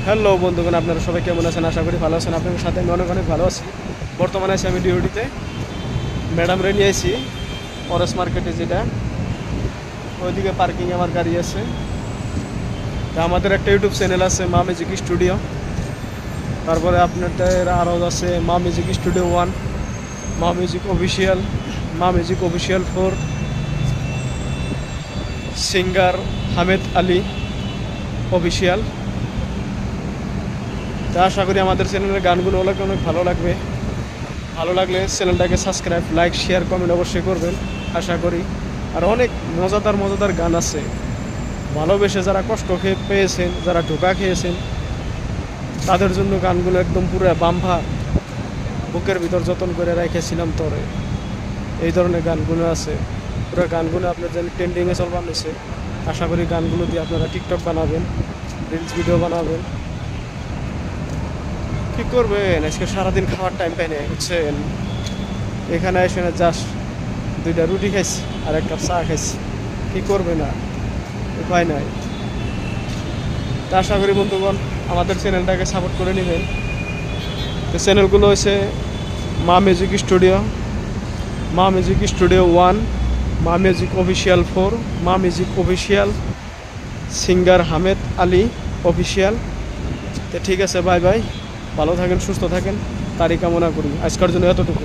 Hello বন্ধুগণ, আপনারা সবাই কেমন আছেন? আশা করি ভালো আছেন। আপনাদের সাথে আমি অনেক ভালো আছি। বর্তমানে আছি আমি ডিউটিতে, ম্যাডাম রে নিয়ে আইছি ফরেস্ট মার্কেটে, যেটা ওইদিকে পার্কিংয়ে আমার গাড়ি আছে। তা আমাদের একটা ইউটিউব চ্যানেল আছে মা মিউজিক স্টুডিও, তারপরে আপনাদের আরও আছে মা মিউজিক স্টুডিও 1, মা মিউজিক অফিসিয়াল, মা music official 4, singer Hamed Ali official. তা আশা করি আমাদের চ্যানেলের গানগুলো অনেক ভালো লাগবে। ভালো লাগলে চ্যানেলটাকে সাবস্ক্রাইব, লাইক, শেয়ার, কমেন্ট অবশ্যই করবেন আশা করি। আর অনেক মজাদার গান আছে। ভালোবেসে যারা কষ্ট পেয়েছেন, যারা ধোঁকা খেয়েছেন, তাদের জন্য গানগুলো একদম পুরো বাম্পার, বুকের ভিতর যতন করে রেখেছিলাম তোরে, এই ধরনের গানগুলো আছে। পুরো গানগুলো আপনার যেন ট্রেন্ডিংয়ে চলবার নিছে। আশা করি গানগুলো দিয়ে আপনারা টিকটক বানাবেন, রিলস ভিডিও বানাবেন। কী করবেন, আজকে সারাদিন খাওয়ার টাইম পাই না, বুঝছেন? এখানে এসে না জাস্ট 2টা রুটি খাইছি আর 1 কাপ চা খাইছি। কী করবে না, উপায় নাই। তা আশা করি বন্ধুগণ আমাদের চ্যানেলটাকে সাপোর্ট করে নেবেন। তো চ্যানেলগুলো হচ্ছে মা মিউজিক স্টুডিও, মা মিউজিক স্টুডিও 1, মা মিউজিক অফিসিয়াল 4, মা music official, singer Hamed Ali official. তো ঠিক আছে, বাই বাই, ভালো থাকেন, সুস্থ থাকেন, তারই কামনা করি। আজকের জন্য এতটুকু।